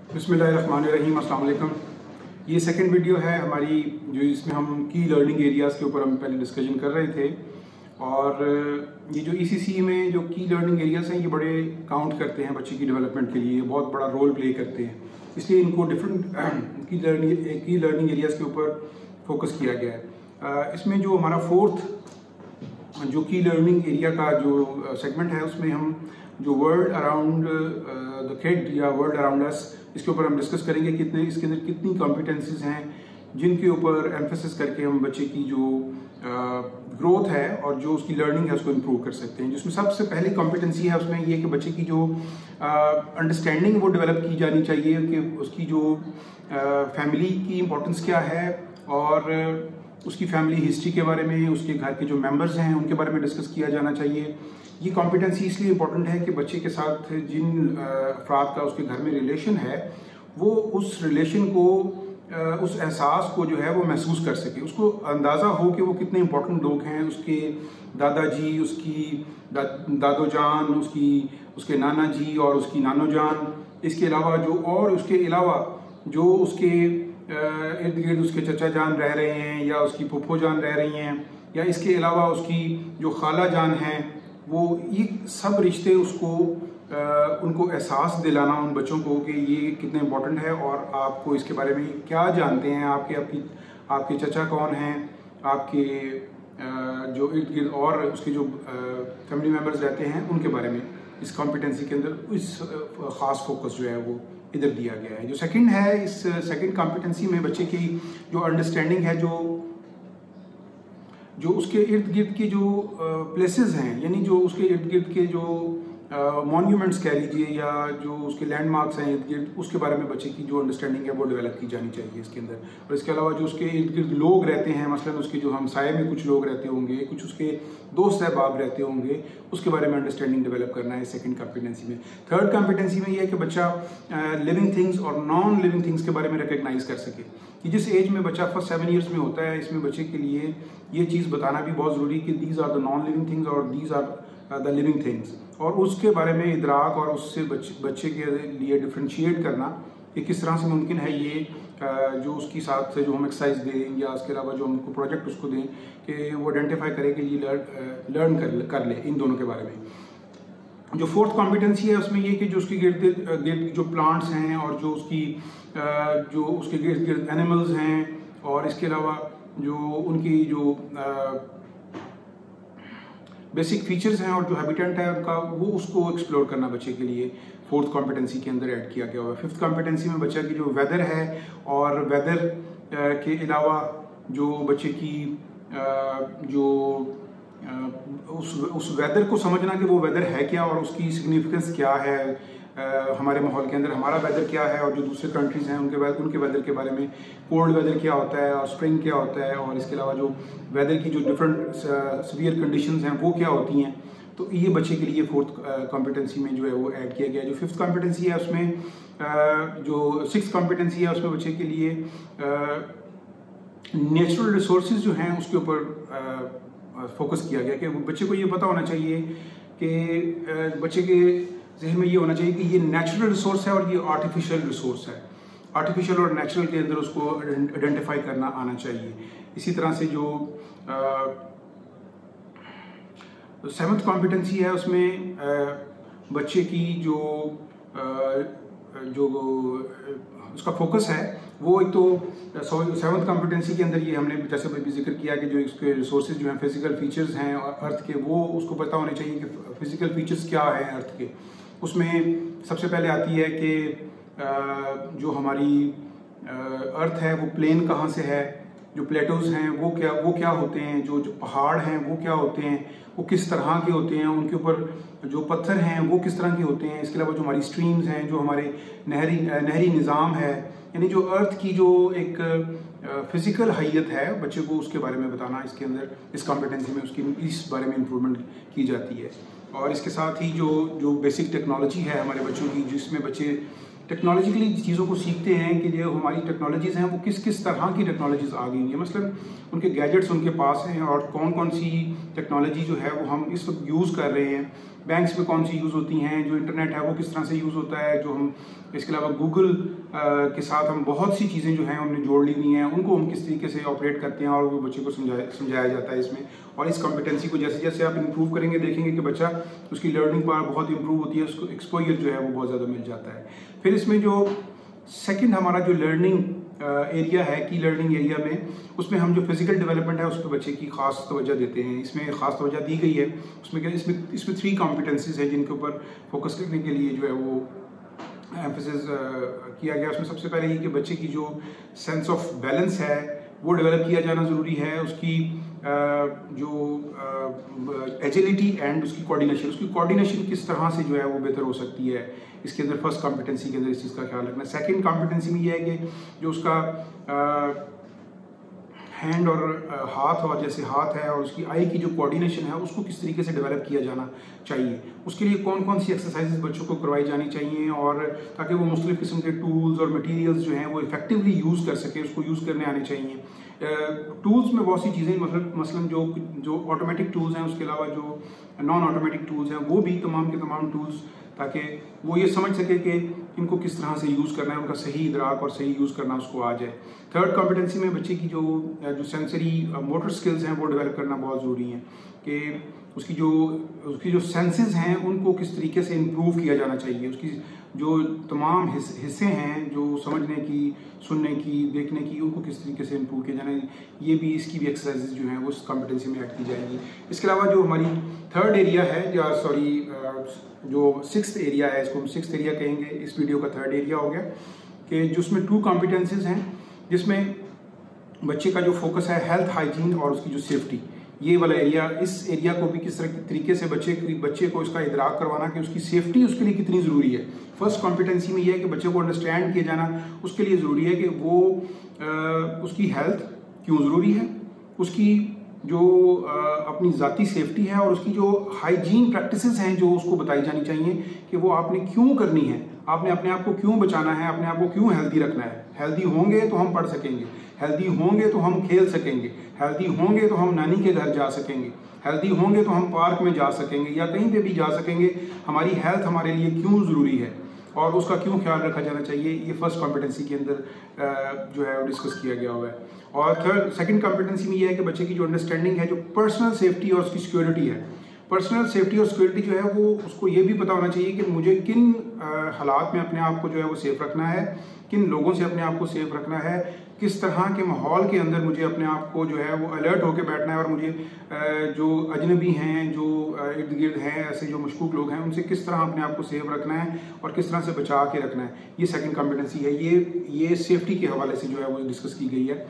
बिस्मिल्लाहिर्रहमानिर्रहीम, अस्सलाम वालेकुम। ये सेकंड वीडियो है हमारी जो इसमें हम की लर्निंग एरियाज़ के ऊपर हम पहले डिस्कशन कर रहे थे। और ये जो ईसीसी में जो की लर्निंग एरियाज़ हैं ये बड़े काउंट करते हैं बच्चे की डेवलपमेंट के लिए, बहुत बड़ा रोल प्ले करते हैं, इसलिए इनको डिफरेंट की लर्निंग एरियाज़ के ऊपर फोकस किया गया है। इसमें जो हमारा फोर्थ जो की लर्निंग एरिया का जो सेगमेंट है उसमें हम जो वर्ल्ड अराउंड द किड या वर्ल्ड अराउंड अस, इसके ऊपर हम डिस्कस करेंगे कितने इसके अंदर कितनी कॉम्पिटेंसीज हैं जिनके ऊपर एम्फेसिस करके हम बच्चे की जो ग्रोथ है और जो उसकी लर्निंग है उसको इम्प्रूव कर सकते हैं। जिसमें सबसे पहली कॉम्पिटेंसी है उसमें ये कि बच्चे की जो अंडरस्टैंडिंग वो डेवलप की जानी चाहिए कि उसकी जो फैमिली की इम्पोर्टेंस क्या है और उसकी फैमिली हिस्ट्री के बारे में, उसके घर के जो मेंबर्स हैं उनके बारे में डिस्कस किया जाना चाहिए। ये कॉम्पिटेंसी इसलिए इम्पोर्टेंट है कि बच्चे के साथ जिन अफराद का उसके घर में रिलेशन है वो उस रिलेशन को उस एहसास को जो है वो महसूस कर सके, उसको अंदाज़ा हो कि वो कितने इम्पोर्टेंट लोग हैं, उसके दादाजी, उसकी दादो जान, उसके नाना जी और उसकी नानो जान, इसके अलावा उसके अलावा जो उसके इर्द गिर्द उसके चचा जान रह रहे हैं या उसकी फूफो जान रह रही हैं या इसके अलावा उसकी जो खाला जान हैं, वो ये सब रिश्ते उसको उनको एहसास दिलाना उन बच्चों को कि ये कितने इम्पोर्टेंट है और आपको इसके बारे में क्या जानते हैं, आपके चचा कौन हैं, आपके जो इर्द गिर्द और उसके जो फैमिली मेम्बर्स रहते हैं उनके बारे में इस कॉम्पिटेंसी के अंदर इस ख़ास फोकस जो है वो इधर दिया गया है। जो सेकंड है, इस सेकंड कॉम्पिटेंसी में बच्चे की जो अंडरस्टैंडिंग है जो उसके इर्द गिर्द के जो प्लेसेस हैं, यानी जो उसके इर्द गिर्द के जो मॉन्यूमेंट्स कह लीजिए या जो उसके लैंडमार्क्स हैं इर्द गिर्द, उसके बारे में बच्चे की जो अंडरस्टैंडिंग है वो डेवलप की जानी चाहिए इसके अंदर। और इसके अलावा जो उसके इर्द गिर्द लोग रहते हैं, मसलन उसके जो हमसाये में कुछ लोग रहते होंगे, कुछ उसके दोस्त अहबाब रहते होंगे, उसके बारे में अंडरस्टैंडिंग डेवलप करना है सेकंड कॉम्पिटेंसी में। थर्ड कॉम्पिटेंसी में ये है कि बच्चा लिविंग थिंग्स और नॉन लिविंग थिंग्स के बारे में रिकग्नाइज कर सके कि जिस एज में बच्चा फर्स्ट 7 ईयर्स में होता है, इसमें बच्चे के लिए ये चीज़ बताना भी बहुत ज़रूरी कि these are the non living things और these are the living things, और उसके बारे में इदराक और उससे बच्चे के लिए डिफ्रेंशिएट करना कि किस तरह से मुमकिन है ये जो उसकी साथ से जो हम एक्सरसाइज दें या उसके अलावा जो हमको प्रोजेक्ट उसको दें कि वो आइडेंटिफाई करे कि ये लर्न कर ले इन दोनों के बारे में। जो फोर्थ कॉम्पिटेंसी है उसमें ये कि जो उसके गिर्द गिर्द जो प्लांट्स हैं और जो उसके गिर्द गिर्द एनिमल्स हैं और इसके अलावा जो उनकी जो बेसिक फीचर्स हैं और जो हैबिटेट है उनका, वो उसको एक्सप्लोर करना बच्चे के लिए फोर्थ कॉम्पिटेंसी के अंदर ऐड किया गया हुआ है। फिफ्थ कॉम्पिटेंसी में बच्चा की जो वेदर है और वेदर के अलावा जो बच्चे की उस वेदर को समझना कि वो वेदर है क्या और उसकी सिग्निफिकेंस क्या है हमारे माहौल के अंदर, हमारा वेदर क्या है और जो दूसरे कंट्रीज हैं उनके वेदर के बारे में, कोल्ड वेदर क्या होता है और स्प्रिंग क्या होता है और इसके अलावा जो वेदर की जो डिफरेंट सीवियर कंडीशंस हैं वो क्या होती हैं। तो ये बच्चे के लिए फोर्थ कॉम्पिटेंसी में जो है वो ऐड किया गया है। जो फिफ्थ कॉम्पिटेंसी है उसमें जो सिक्स्थ कॉम्पिटेंसी है उसमें बच्चे के लिए नेचुरल रिसोर्सेज जो हैं उसके ऊपर फोकस किया गया कि बच्चे को ये पता होना चाहिए कि बच्चे के जहन में ये होना चाहिए कि ये नेचुरल रिसोर्स है और ये आर्टिफिशियल रिसोर्स है। आर्टिफिशियल और नेचुरल के अंदर उसको आइडेंटिफाई करना आना चाहिए। इसी तरह से जो सेवन्थ कॉम्पिटेंसी है उसमें बच्चे की जो उसका फोकस है वो एक तो सेवन्थ कॉम्पिटेंसी के अंदर ये हमने जैसे भी जिक्र किया कि जो इसके रिसोर्सेज जो हैं, फिजिकल फीचर्स हैं अर्थ के, वो उसको पता होने चाहिए कि फिजिकल फीचर्स क्या हैं अर्थ के। उसमें सबसे पहले आती है कि जो हमारी अर्थ है वो प्लेन कहाँ से है, जो प्लेटोज हैं वो क्या होते हैं, जो पहाड़ हैं वो क्या होते हैं, वो किस तरह के होते हैं, उनके ऊपर जो पत्थर हैं वो किस तरह के होते हैं। इसके अलावा जो हमारी स्ट्रीम्स हैं, जो हमारे नहरी निज़ाम है, यानी जो अर्थ की जो एक फिजिकल हैयत है बच्चे को उसके बारे में बताना इसके अंदर इस कॉम्पिटेंसी में उसकी इस बारे में इम्प्रूवमेंट की जाती है। और इसके साथ ही जो बेसिक टेक्नोलॉजी है हमारे बच्चों की, जिसमें बच्चे टेक्नोलॉजिकली चीज़ों को सीखते हैं कि जो हमारी टेक्नोलॉजीज़ हैं वो किस तरह की टेक्नोलॉजीज़ आ गई हैं, मसलन उनके गैजेट्स उनके पास हैं और कौन कौन सी टेक्नोलॉजी जो है वो हम इस वक्त यूज़ कर रहे हैं बैंक्स में कौन सी यूज़ होती हैं, जो इंटरनेट है वो किस तरह से यूज़ होता है, जो हम इसके अलावा गूगल के साथ हम बहुत सी चीज़ें जो हैं हमने जोड़ ली हुई हैं, उनको हम किस तरीके से ऑपरेट करते हैं और वो बच्चे को समझाया जाता है इसमें। और इस कॉम्पिटेंसी को जैसे जैसे आप इंप्रूव करेंगे देखेंगे कि बच्चा उसकी लर्निंग पावर बहुत इंप्रूव होती है, उसको एक्सपोजर जो है वो बहुत ज़्यादा मिल जाता है। फिर इसमें जो सेकेंड हमारा जो लर्निंग एरिया है की लर्निंग एरिया में, उसमें हम जो फिजिकल डेवलपमेंट है उस पर बच्चे की खास तवज्जो देते हैं। इसमें खास तवज्जो दी गई है। उसमें क्या इसमें 3 कॉम्पिटेंसीज है जिनके ऊपर फोकस करने के लिए जो है वो एम्फेसिस किया गया। उसमें सबसे पहले ये कि बच्चे की जो सेंस ऑफ बैलेंस है वो डेवलप किया जाना ज़रूरी है। उसकी जो एजिलिटी एंड उसकी कोऑर्डिनेशन किस तरह से जो है वो बेहतर हो सकती है, इसके अंदर फर्स्ट कॉम्पिटेंसी के अंदर इस चीज़ का ख्याल रखना है। सेकंड कॉम्पिटेंसी में ये है कि जो उसका हैंड और हाथ और जैसे हाथ है और उसकी आई की जो कोऑर्डिनेशन है उसको किस तरीके से डेवलप किया जाना चाहिए, उसके लिए कौन कौन सी एक्सरसाइजेज बच्चों को करवाई जानी चाहिए, और ताकि वो मुख्तलिफ किस्म के टूल्स और मटेरियल्स जो हैं वो इफेक्टिवली यूज़ कर सके, उसको यूज़ करने आने चाहिए। टूल्स में बहुत सी चीज़ें मसलन जो ऑटोमेटिक टूल्स हैं, उसके अलावा जो नॉन ऑटोमेटिक टूल्स हैं वो भी तमाम के तमाम टूल्स, ताकि वो ये समझ सके कि इनको किस तरह से यूज़ करना है, उनका सही इदराक और सही यूज़ करना उसको आ जाए। थर्ड कॉम्पिटेंसी में बच्चे की जो सेंसरी मोटर स्किल्स हैं वो डेवलप करना बहुत ज़रूरी है कि उसकी जो सेंसेस हैं उनको किस तरीके से इम्प्रूव किया जाना चाहिए। उसकी जो तमाम हिस्से हैं जो समझने की, सुनने की, देखने की, उनको किस तरीके से इम्प्रूव किया जाना है, ये भी इसकी भी एक्सरसाइजेज जो हैं वो उस कॉम्पिटेंसी में ऐड की जाएंगी। इसके अलावा जो हमारी थर्ड एरिया है, या सॉरी जो 6th एरिया है, इसको हम 6th एरिया कहेंगे, इस वीडियो का 3rd एरिया हो गया, कि जिसमें 2 कॉम्पिटेंसीज हैं, जिसमें बच्चे का जो फोकस है हेल्थ, हाइजीन और उसकी जो सेफ्टी, ये वाला एरिया। इस एरिया को भी किस तरीके से बच्चे को इसका इदराक करवाना कि उसकी सेफ्टी उसके लिए कितनी ज़रूरी है। फर्स्ट कॉम्पिटेंसी में यह है कि बच्चे को अंडरस्टैंड किया जाना उसके लिए ज़रूरी है कि वो उसकी हेल्थ क्यों ज़रूरी है, उसकी जो अपनी ज़ाती सेफ्टी है और उसकी जो हाइजीन प्रैक्टिसेस हैं जो उसको बताई जानी चाहिए कि वो आपने क्यों करनी है, आपने अपने आप को क्यों बचाना है, अपने आप को क्यों हेल्दी रखना है। हेल्दी होंगे तो हम पढ़ सकेंगे, हेल्दी होंगे तो हम खेल सकेंगे, हेल्दी होंगे तो हम नानी के घर जा सकेंगे, हेल्दी होंगे तो हम पार्क में जा सकेंगे या कहीं पे भी जा सकेंगे। हमारी हेल्थ हमारे लिए क्यों ज़रूरी है और उसका क्यों ख्याल रखा जाना चाहिए, ये फर्स्ट कॉम्पिटेंसी के अंदर जो है वो डिस्कस किया गया हुआ है। और सेकंड कॉम्पिटेंसी में ये है कि बच्चे की जो अंडरस्टैंडिंग है, जो पर्सनल सेफ्टी और उसकी सिक्योरिटी है, पर्सनल सेफ्टी और सिक्योरिटी जो है वो उसको ये भी पता होना चाहिए कि मुझे किन हालात में अपने आप को जो है वो सेफ रखना है, किन लोगों से अपने आप को सेफ रखना है, किस तरह के माहौल के अंदर मुझे अपने आप को जो है वो अलर्ट होकर बैठना है, और मुझे जो अजनबी हैं, जो इर्द गिर्द हैं, ऐसे जो मशकूक लोग हैं, उनसे किस तरह अपने आप को सेफ रखना है और किस तरह से बचा के रखना है। ये सेकंड कॉम्पिटेंसी है, ये सेफ्टी के हवाले से जो है वो डिस्कस की गई है।